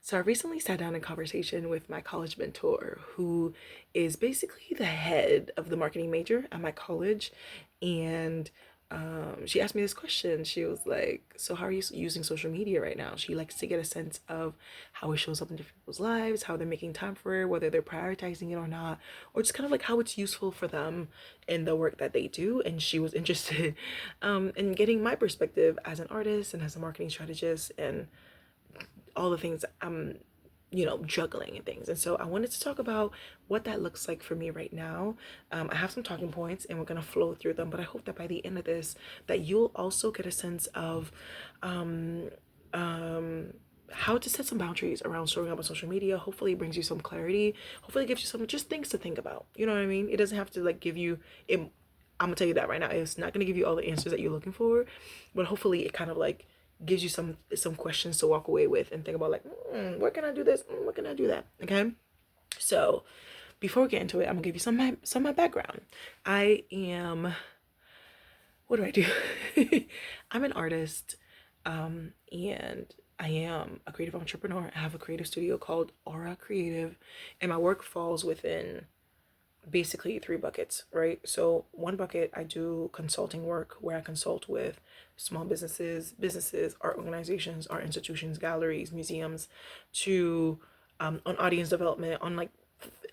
So I recently sat down in conversation with my college mentor, who is basically the head of the marketing major at my college. And she asked me this question. She was like, "So how are you using social media right now?" She likes to get a sense of how it shows up in different people's lives, how they're making time for it, whether they're prioritizing it or not, or just kind of like how it's useful for them in the work that they do. And she was interested in getting my perspective as an artist and as a marketing strategist and all the things I'm, juggling and things. And so I wanted to talk about what that looks like for me right now. I have some talking points and we're going to flow through them, but I hope that by the end of this, that you'll also get a sense of um, um, how to set some boundaries around showing up on social media. Hopefully it brings you some clarity. Hopefully it gives you some just things to think about. You know what I mean? It doesn't have to like give you it. I'm gonna tell you that right now. It's not gonna give you all the answers that you're looking for, but hopefully it kind of like gives you some questions to walk away with and think about like, where can I do this? What can I do that? Okay. So before we get into it, I'm gonna give you some of my background. I am what do I do? I'm an artist, and I am a creative entrepreneur. I have a creative studio called Aura Creative, and my work falls within basically three buckets, right? So one bucket, I do consulting work where I consult with small businesses, art organizations, art institutions, galleries, museums, to on audience development, on like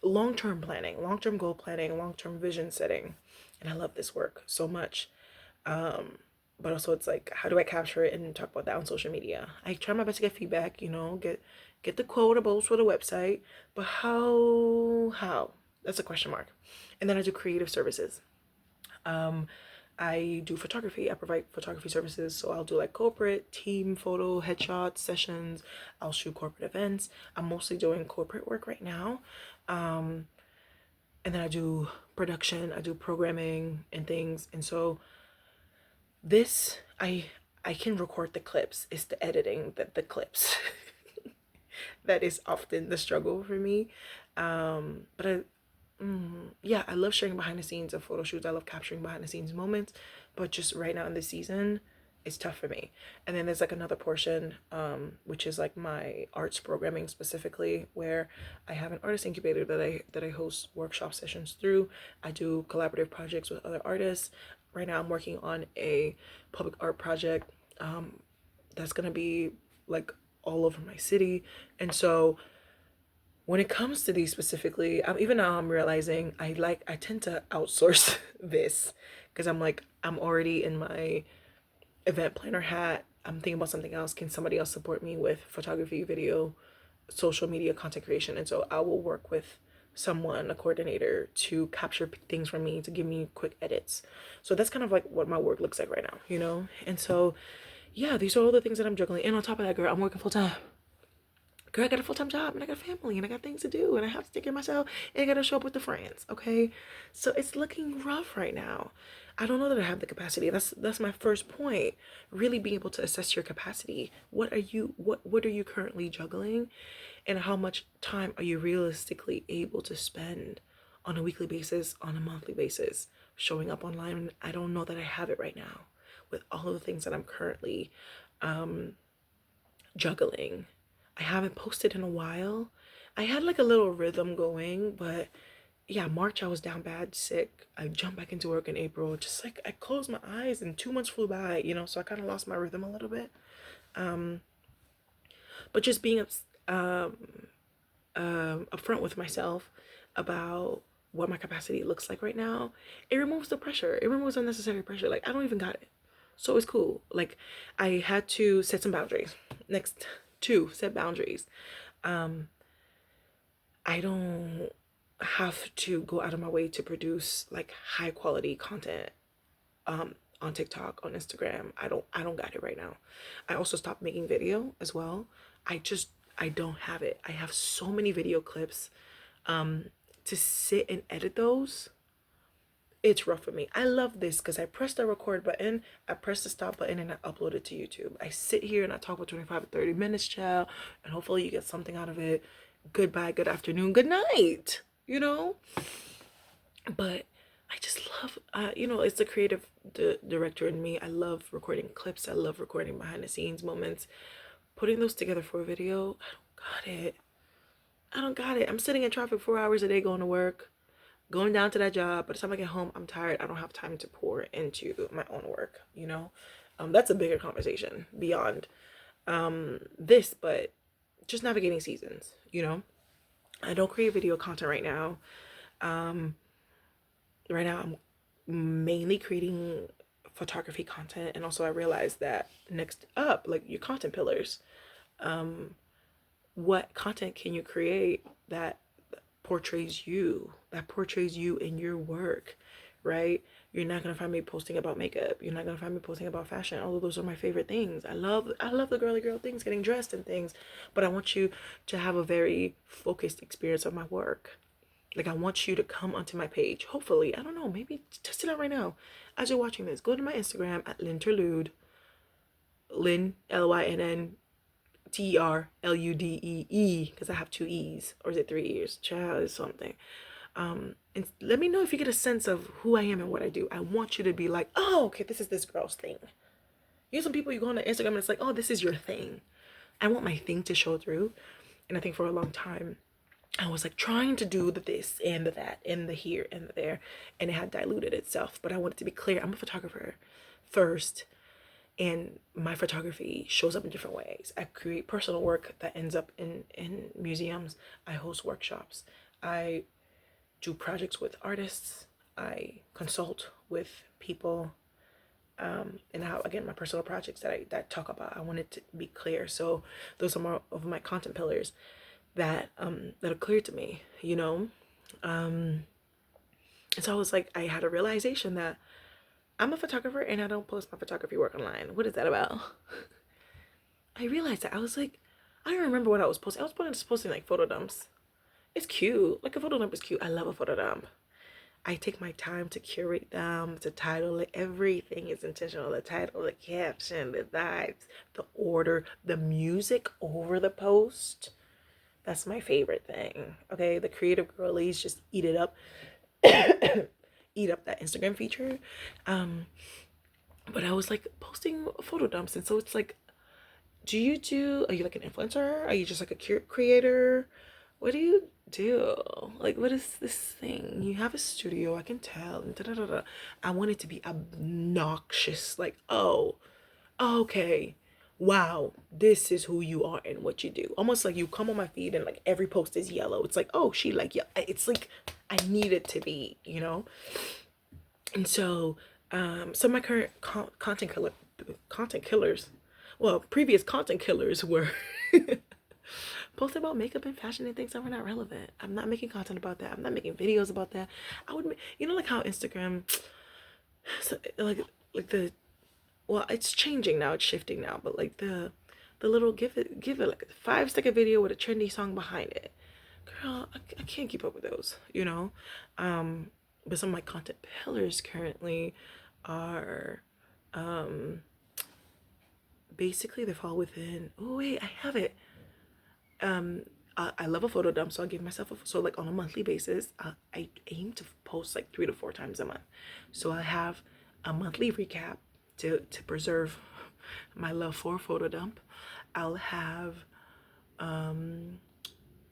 long-term planning, long-term goal planning, long-term vision setting. And I love this work so much. But also it's like, how do I capture it and talk about that on social media? I try my best to get feedback, get the quotables for the website, but how? That's a question mark. And then I do creative services. Um, I do photography. I provide photography services. So I'll do like corporate team photo headshot sessions. I'll shoot corporate events. I'm mostly doing corporate work right now. Um, and then I do production, I do programming and things. And so this I can record the clips. It's the editing that the clips that is often the struggle for me. But yeah, I love sharing behind the scenes of photo shoots. I love capturing behind the scenes moments, but just right now in this season, it's tough for me. And then there's like another portion, which is like my arts programming specifically, where I have an artist incubator that I host workshop sessions through. I do collaborative projects with other artists. Right now, I'm working on a public art project that's gonna be like all over my city, and so when it comes to these specifically, even now I'm realizing I tend to outsource this because I'm like I'm already in my event planner hat. I'm thinking about something else. Can somebody else support me with photography, video, social media content creation? And so I will work with someone, a coordinator, to capture things from me, to give me quick edits. So that's kind of like what my work looks like right now. And so yeah, these are all the things that I'm juggling. And on top of that, girl, I'm working full time. Girl, I got a full-time job and I got a family and I got things to do and I have to take care of myself and I gotta show up with the friends, okay? So it's looking rough right now. I don't know that I have the capacity. That's my first point. Really being able to assess your capacity. What are you currently juggling, and how much time are you realistically able to spend on a weekly basis, on a monthly basis, showing up online? I don't know that I have it right now with all of the things that I'm currently juggling. I haven't posted in a while. I had like a little rhythm going, but yeah, March I was down bad, sick. I jumped back into work in April. Just like I closed my eyes and 2 months flew by, so I kind of lost my rhythm a little bit. But just being upfront with myself about what my capacity looks like right now, it removes the pressure. It removes unnecessary pressure. Like I don't even got it. So it's cool. Like I had to set some boundaries. Next, two, set boundaries. I don't have to go out of my way to produce like high quality content on TikTok, on Instagram. I don't got it right now. I also stopped making video as well. I don't have it. I have so many video clips to sit and edit those. It's rough for me. I love this because I press the record button, I press the stop button, and I upload it to YouTube. I sit here and I talk for 25 to 30 minutes, child, and hopefully you get something out of it. Goodbye, good afternoon, good night, But I just love, it's the creative director in me. I love recording clips. I love recording behind the scenes moments. Putting those together for a video, got it. I don't got it. I'm sitting in traffic 4 hours a day going to work, going down to that job. By the time I get home, I'm tired. I don't have time to pour into my own work, you know? That's a bigger conversation beyond this, but just navigating seasons, you know? I don't create video content right now. Um, right now, I'm mainly creating photography content. And also, I realized that next up, like your content pillars, what content can you create that portrays you in your work, right? You're not gonna find me posting about makeup. You're not gonna find me posting about fashion. Although those are my favorite things. I love the girly girl things, getting dressed and things. But I want you to have a very focused experience of my work. Like I want you to come onto my page. Hopefully, I don't know, maybe test it out right now. As you're watching this, go to my Instagram at Linterlude. Lynn, LynnTerludee, because I have two E's, or is it three E's? Child is something. And let me know if you get a sense of who I am and what I do. I want you to be like, oh, okay, this is this girl's thing. You know, some people, you go on the Instagram and it's like, oh, this is your thing. I want my thing to show through. And I think for a long time, I was like trying to do the this and the that and the here and the there, and it had diluted itself. But I wanted to be clear, I'm a photographer first, and my photography shows up in different ways. I create personal work that ends up in museums. I host workshops. I do projects with artists. I consult with people. And how, again, my personal projects that I talk about, I want it to be clear. So those are more of my content pillars that are clear to me, you know. And so I was like, I had a realization that I'm a photographer and I don't post my photography work online. What is that about? I realized that. I was like, I don't remember what I was posting. I was posting like photo dumps. It's cute. Like a photo dump is cute. I love a photo dump. I take my time to curate them, to title it. Everything is intentional. The title, the caption, the vibes, the order, the music over the post. That's my favorite thing. Okay, the creative girlies just eat it up. Eat up that Instagram feature. But I was like posting photo dumps, and so it's like, are you like an influencer? Are you just like a creator? What do you do? Like, what is this thing? You have a studio, I can tell. And da, da, da, da. I want it to be obnoxious. Like, oh, okay, wow, this is who you are and what you do. Almost like you come on my feed and like every post is yellow. It's like, oh, she like, yeah, it's like I need it to be, you know. And so, some of my current content killers, well, previous content killers were post about makeup and fashion and things that were not relevant. I'm not making content about that. I'm not making videos about that. I would, you know, like how Instagram, so, like the, well, it's changing now. It's shifting now. But like the little give it like a 5 second video with a trendy song behind it. Girl, I can't keep up with those, you know. But some of my content pillars currently are basically they fall within. Oh wait, I have it. I love a photo dump, so I'll give myself so like on a monthly basis, I aim to post like 3 to 4 times a month. So I have a monthly recap to preserve my love for photo dump. I'll have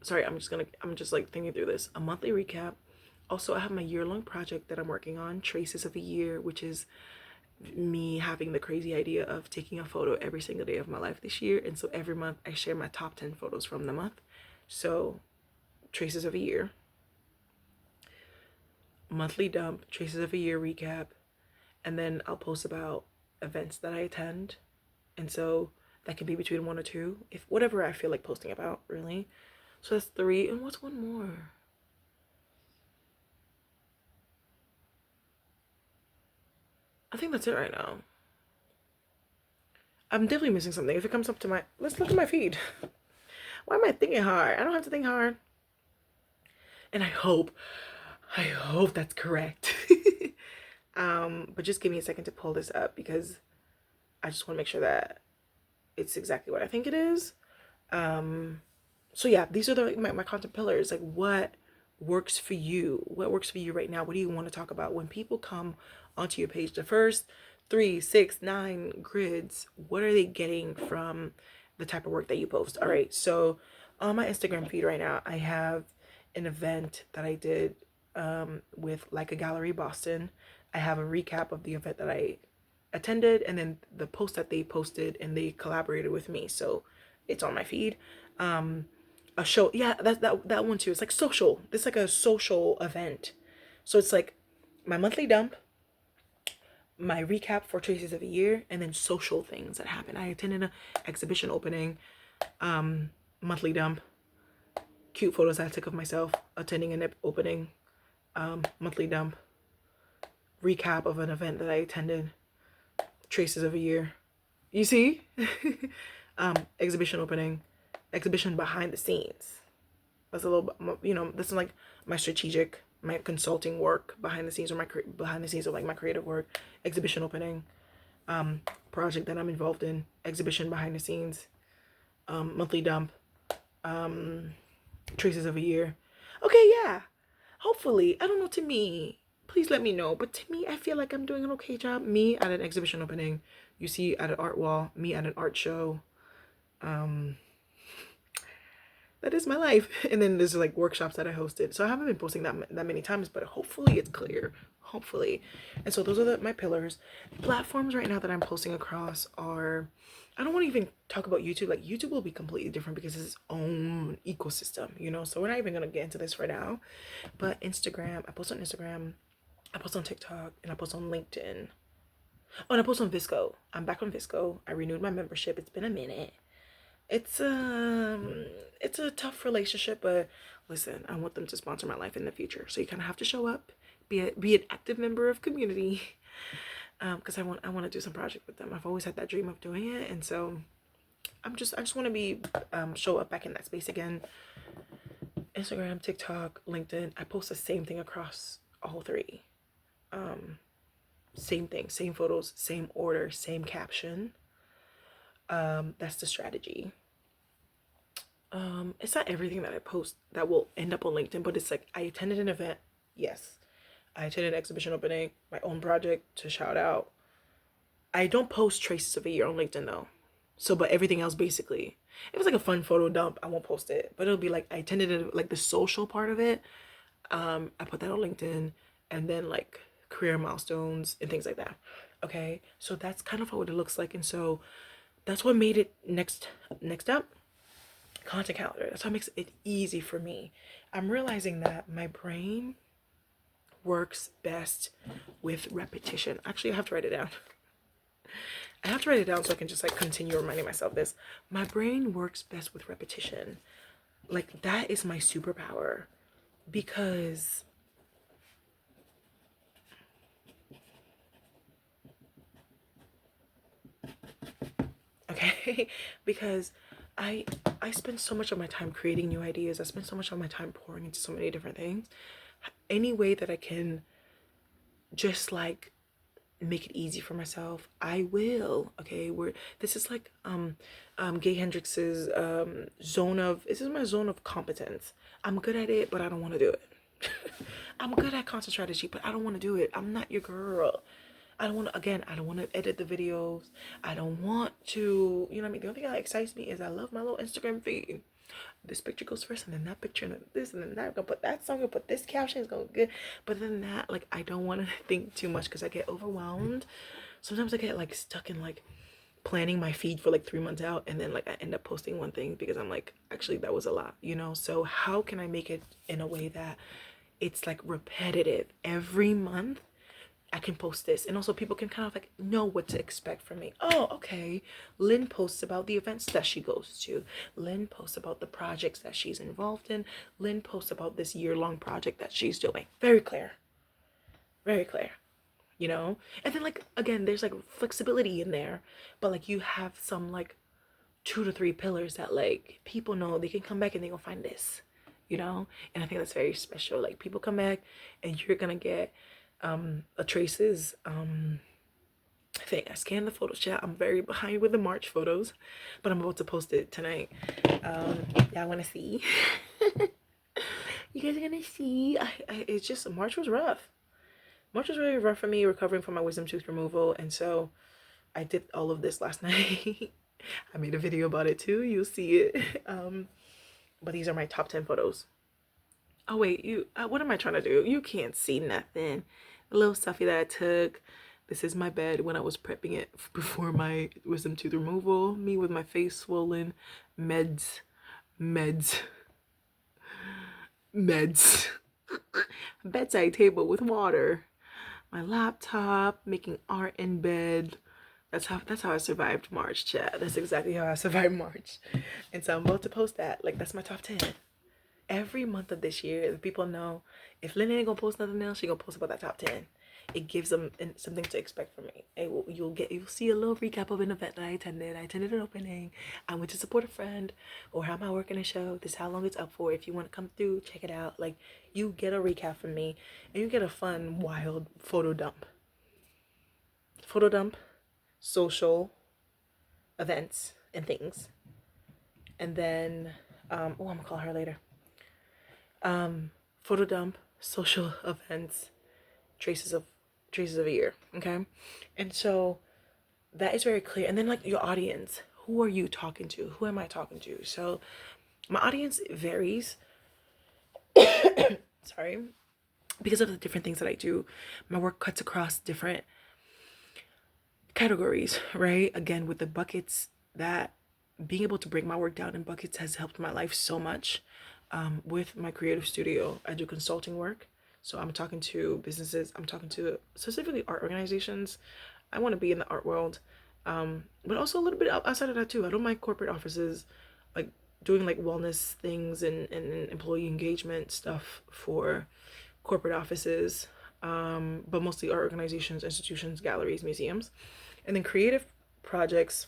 sorry, I'm just like thinking through this. A monthly recap. Also, I have my year-long project that I'm working on, Traces of a Year, which is me having the crazy idea of taking a photo every single day of my life this year. And so every month I share my top 10 photos from the month. So Traces of a Year, monthly dump, Traces of a Year recap, and then I'll post about events that I attend. And so that can be between 1 or 2, if whatever I feel like posting about, really. So that's 3. And what's one more? I think that's it right now. I'm definitely missing something. If it comes up to my, let's look at my feed. Why am I thinking hard? I don't have to think hard. And I hope that's correct. But just give me a second to pull this up because I just want to make sure that it's exactly what I think it is. So yeah, these are my content pillars. Like, what works for you? What works for you right now? What do you want to talk about? When people come onto your page, the first 3, 6, 9 grids, what are they getting from the type of work that you post? All right, so On my Instagram feed right now, I have an event that I did with Like a Gallery Boston. I have a recap of the event that I attended, and then the post that they posted, and they collaborated with me, so it's on my feed. A show, yeah, that one too. It's like social. It's like a social event, so it's like my monthly dump, my recap for Traces of a Year, and then social things that happen. I attended an exhibition opening, monthly dump, cute photos I took of myself attending an opening, monthly dump, recap of an event that I attended, Traces of a Year. You see? Exhibition opening, exhibition behind the scenes. That's a little bit, this is like my strategic, my consulting work behind the scenes, or my behind the scenes of like my creative work. Exhibition opening, project that I'm involved in, exhibition behind the scenes, monthly dump, Traces of a Year. Okay, yeah. Hopefully, I don't know, to me, please let me know, but to me, I feel like I'm doing an okay job. Me at an exhibition opening, you see at an art wall, me at an art show. That is my life. And then there's like workshops that I hosted. So I haven't been posting that many times, but hopefully it's clear. Hopefully. And so those are my pillars. Platforms right now that I'm posting across are, I don't want to even talk about YouTube. Like YouTube will be completely different because it's its own ecosystem. So we're not even gonna get into this right now. But Instagram, I post on Instagram, I post on TikTok, and I post on LinkedIn. Oh, and I post on VSCO. I'm back on VSCO. I renewed my membership. It's been a minute. It's a tough relationship, but listen, I want them to sponsor my life in the future. So you kind of have to show up, be an active member of community, because I want to do some project with them. I've always had that dream of doing it, and so I just want to be show up back in that space again. Instagram, TikTok, LinkedIn. I post the same thing across all three. Same thing, same photos, same order, same caption. That's the strategy. It's not everything that I post that will end up on LinkedIn, but it's like I attended an event. Yes. I attended an exhibition opening, my own project to shout out. I don't post Traces of a Year on LinkedIn though. So, but everything else basically, if it's like a fun photo dump, I won't post it. But it'll be like I attended like the social part of it. I put that on LinkedIn, and then like career milestones and things like that. Okay, so that's kind of what it looks like, and so that's what made it next up, content calendar. That's what makes it easy for me. I'm realizing that my brain works best with repetition. Actually, I have to write it down. I have to write it down so I can just like continue reminding myself this. My brain works best with repetition. Like that is my superpower, because okay, because I spend so much of my time creating new ideas. I spend so much of my time pouring into so many different things. Any way that I can just like make it easy for myself, I will. Okay, this is like Gay Hendrix's zone of, this is my zone of competence. I'm good at it, but I don't want to do it. I'm good at content strategy, but I don't want to do it. I'm not your girl. I don't want to, again, I don't want to edit the videos. I don't want to, you know what I mean? The only thing that excites me is I love my little Instagram feed. This picture goes first, and then that picture, and then this, and then that. I'm gonna put that song, I'm gonna put this caption, it's going good. But then that, like, I don't want to think too much because I get overwhelmed. Sometimes I get like stuck in like planning my feed for like 3 months out, and then like I end up posting one thing because I'm like, actually that was a lot. So how can I make it in a way that it's like repetitive every month? I can post this, and also people can kind of like know what to expect from me. Oh, okay. Lynn posts about the events that she goes to. Lynn posts about the projects that she's involved in. Lynn posts about this year-long project that she's doing. Very clear. Very clear. And then like again, there's like flexibility in there, but like you have some like 2 to 3 pillars that like people know they can come back and they gonna find this. And I think that's very special. Like people come back and you're gonna get a Traces thing. I scanned the photos, chat. I'm very behind with the March photos, but I'm about to post it tonight. Y'all want to see? You guys are gonna see. It's just, March was rough. March was very rough for me, recovering from my wisdom tooth removal, and so I did all of this last night. I made a video about it too. You'll see it. but these are my top 10 photos. Oh wait, what am I trying to do? You can't see nothing. A little selfie that I took. This is my bed when I was prepping it before my wisdom tooth removal. Me with my face swollen. Meds. Meds. Meds. Bedside table with water. My laptop, making art in bed. That's how I survived March, chat. That's exactly how I survived March. And so I'm about to post that. Like, that's my top 10. Every month of this year, the people know if Lynn ain't gonna post nothing else, she gonna post about that top 10. It gives them something to expect from me. You'll see a little recap of an event that I attended. I attended an opening. I went to support a friend, or how am I working a show? This is how long it's up for. If you want to come through, check it out. Like, you get a recap from me, and you get a fun, wild photo dump. Photo dump, social events and things, and then I'm gonna call her later. Photo dump, social events, traces of a year. Okay, and so that is very clear. And then, like, your audience, who are you talking to? Who am I talking to? So my audience varies. Sorry, because of the different things that I do. My work cuts across different categories, right? Again, with the buckets, that being able to break my work down in buckets has helped my life so much. With my creative studio, I do consulting work. So I'm talking to businesses, I'm talking to specifically art organizations. I want to be in the art world, but also a little bit outside of that too. I don't mind corporate offices, like doing like wellness things and employee engagement stuff for corporate offices, but mostly art organizations, institutions, galleries, museums. And then creative projects,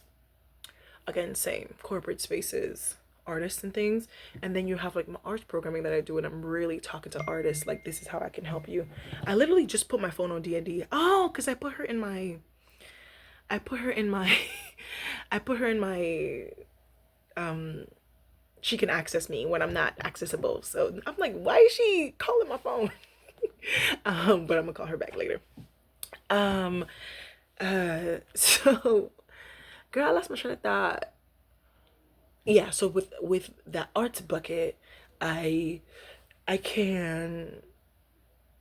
again, same, corporate spaces, artists and things. And then you have like my arts programming that I do, and I'm really talking to artists like, this is how I can help you. I literally just put my phone on D&D. Oh, because I put her in my I put her in my she can access me when I'm not accessible. So I'm like, why is she calling my phone? But I'm gonna call her back later. So girl, I lost my train of thought. Yeah, so with the arts bucket, I can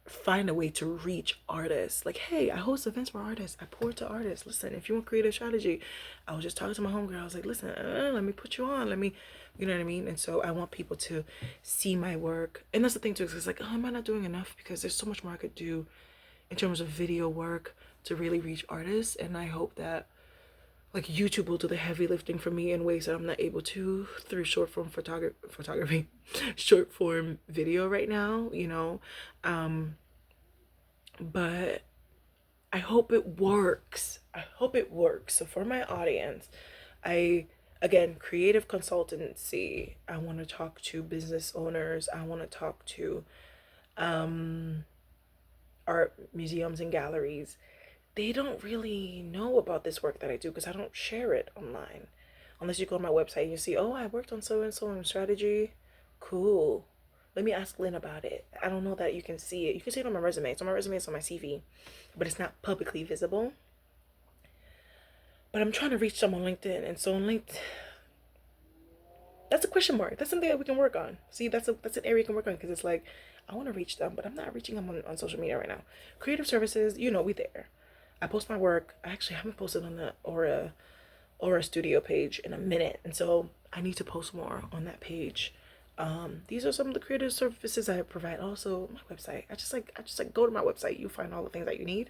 find a way to reach artists. Like, hey, I host events for artists. I pour to artists. Listen, if you want creative strategy, I was just talking to my homegirl. I was like, listen, let me put you on. Let me, you know what I mean? And so I want people to see my work. And that's the thing too, is it's like, oh, am I not doing enough? Because there's so much more I could do in terms of video work to really reach artists. And I hope that like YouTube will do the heavy lifting for me in ways that I'm not able to through short form photography, short form video right now, you know. But I hope it works. I hope it works. So for my audience, again, creative consultancy. I want to talk to business owners. I want to talk to art museums and galleries. They don't really know about this work that I do because I don't share it online. Unless you go on my website and you see, oh, I worked on so and so in strategy. Cool. Let me ask Lynn about it. I don't know that you can see it. You can see it on my resume. It's on my resume, it's on my CV, but it's not publicly visible. But I'm trying to reach them on LinkedIn, and so on LinkedIn, that's a question mark. That's something that we can work on. See, that's an area you can work on, because it's like, I want to reach them, but I'm not reaching them on social media right now. Creative services, you know, we there. I post my work. I actually haven't posted on the Aura Studio page in a minute, and so I need to post more on that page. These are some of the creative services I provide. Also, my website. I just like go to my website. You find all the things that you need.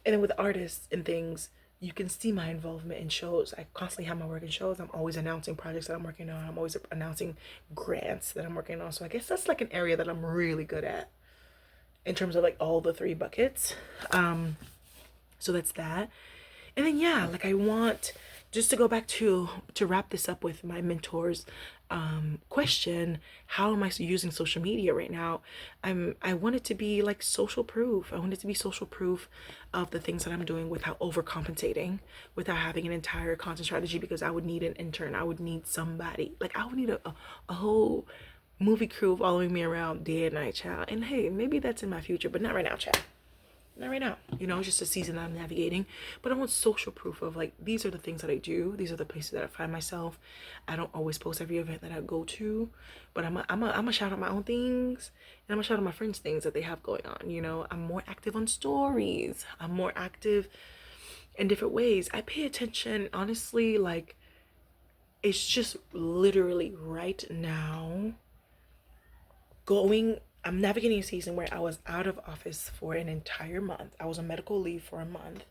And then with artists and things, you can see my involvement in shows. I constantly have my work in shows. I'm always announcing projects that I'm working on. I'm always announcing grants that I'm working on. So I guess that's like an area that I'm really good at in terms of like all the three buckets. So that's that. And then yeah, like I want, just to go back to wrap this up with my mentor's question, how am I using social media right now? I want it to be like social proof. I want it to be social proof of the things that I'm doing without overcompensating, without having an entire content strategy, because I would need an intern. I would need somebody. Like I would need a whole movie crew following me around day and night, child. And hey, maybe that's in my future, but not right now, child. not right now. It's just a season that I'm navigating. But I want social proof of like, these are the things that I do. These are the places that I find myself. I don't always post every event that I go to, but I'm a shout out my own things, and I'm gonna shout out my friends' things that they have going on. I'm more active on stories. I'm more active in different ways. I pay attention, honestly, like, it's just literally right now I'm navigating a season where I was out of office for an entire month. I was on medical leave for a month,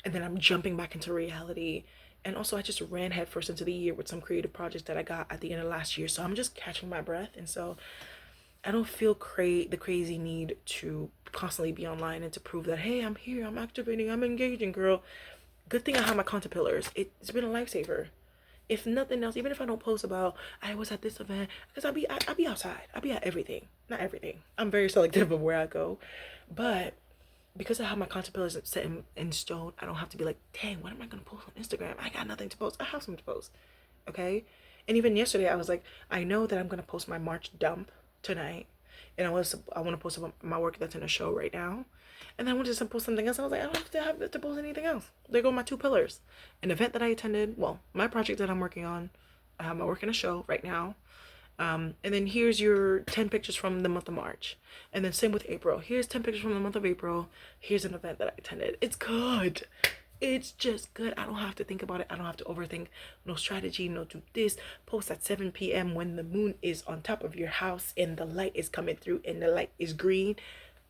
and then I'm jumping back into reality. And also, I just ran headfirst into the year with some creative projects that I got at the end of last year. So I'm just catching my breath. And so I don't feel the crazy need to constantly be online and to prove that, hey, I'm here, I'm activating, I'm engaging, girl. Good thing I have my content pillars. It's been a lifesaver. If nothing else, even if I don't post about I was at this event, because I'll be outside. I'll be at everything. Not everything. I'm very selective of where I go. But because I have my content pillars set in stone, I don't have to be like, dang, what am I gonna post on Instagram? I got nothing to post. I have something to post. Okay? And even yesterday I was like, I know that I'm gonna post my March dump tonight. And I want to post about my work that's in a show right now. And then I wanted to post something else. I was like, I don't have to post anything else. There go my two pillars. An event that I attended, well, my project that I'm working on. I have my work in a show right now. And then here's your 10 pictures from the month of March. And then same with April. Here's 10 pictures from the month of April. Here's an event that I attended. It's good. It's just good. I don't have to think about it. I don't have to overthink. No strategy, no do this. Post at 7 p.m. when the moon is on top of your house and the light is coming through and the light is green.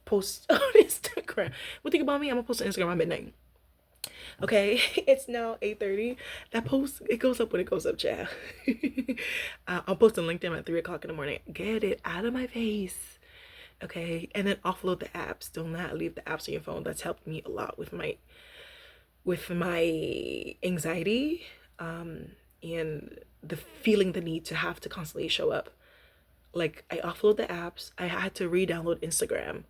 Post on Instagram. What think about me? I'm gonna post on Instagram at midnight. Okay, it's now 8:30. That post, it goes up when it goes up, child. I'll post on LinkedIn at 3 o'clock in the morning. Get it out of my face. Okay, and then offload the apps. Do not leave the apps on your phone. That's helped me a lot with my anxiety, and the feeling the need to have to constantly show up. Like, I offload the apps. I had to re-download Instagram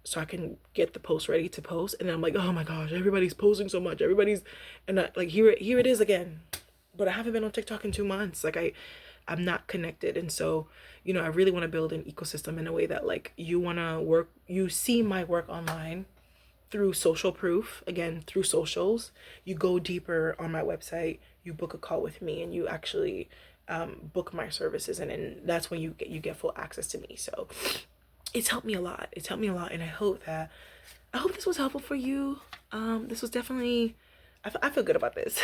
so I can get the post ready to post. And then I'm like, oh my gosh, everybody's posting so much. And like, here it is again. But I haven't been on TikTok in 2 months. Like, I'm not connected. And so, I really want to build an ecosystem in a way that, like, you see my work online through social proof, again, through socials. You go deeper on my website, you book a call with me, and you actually book my services. And then that's when you get full access to me. So it's helped me a lot. And I hope this was helpful for you. This was definitely, I feel good about this.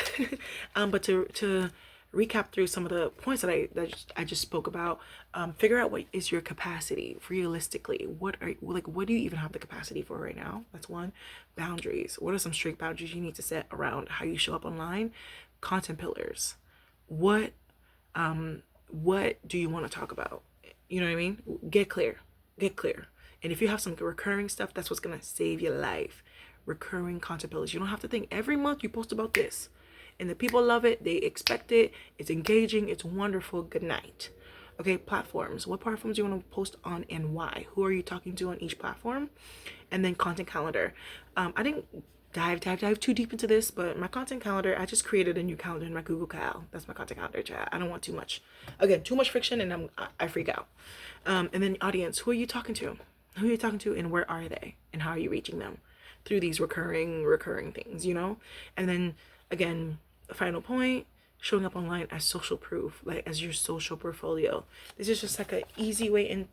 But to recap through some of the points that I just spoke about, figure out what is your capacity realistically. What do you even have the capacity for right now? That's one. Boundaries. What are some strict boundaries you need to set around how you show up online? Content pillars. What do you want to talk about? You know what I mean? Get clear. And if you have some recurring stuff, that's what's gonna save your life. Recurring content pillars. You don't have to think every month you post about this, and the people love it, they expect it, it's engaging, it's wonderful. Good night. Okay, platforms. What platforms do you want to post on and why? Who are you talking to on each platform? And then content calendar. I didn't dive too deep into this, but my content calendar, I just created a new calendar in my Google Cal. That's my content calendar, chat. I don't want too much. Again, too much friction, and I freak out. And then audience. Who are you talking to? And where are they? And how are you reaching them? Through these recurring things, And then again, the final point, showing up online as social proof, like as your social portfolio. This is just like an easy way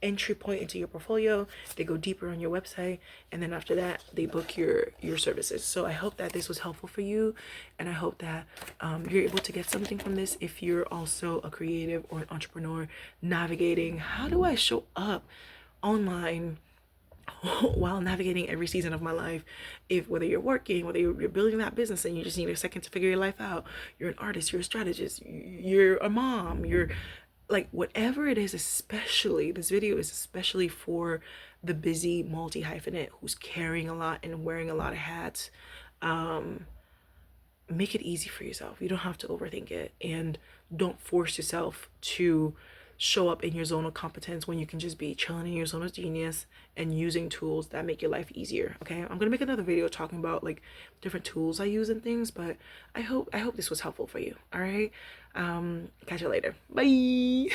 entry point into your portfolio. They go deeper on your website, and then after that they book your services. So I hope that this was helpful for you, and I hope that you're able to get something from this if you're also a creative or an entrepreneur navigating how do I show up online while navigating every season of my life. Whether you're working, whether you're building that business and you just need a second to figure your life out, you're an artist, you're a strategist, you're a mom, you're like, whatever it is. Especially this video is especially for the busy multi-hyphenate who's carrying a lot and wearing a lot of hats. Make it easy for yourself. You don't have to overthink it, and don't force yourself to show up in your zone of competence when you can just be chilling in your zone of genius and using tools that make your life easier. Okay, I'm gonna make another video talking about like different tools I use and things, but I hope this was helpful for you. All right, catch you later. Bye.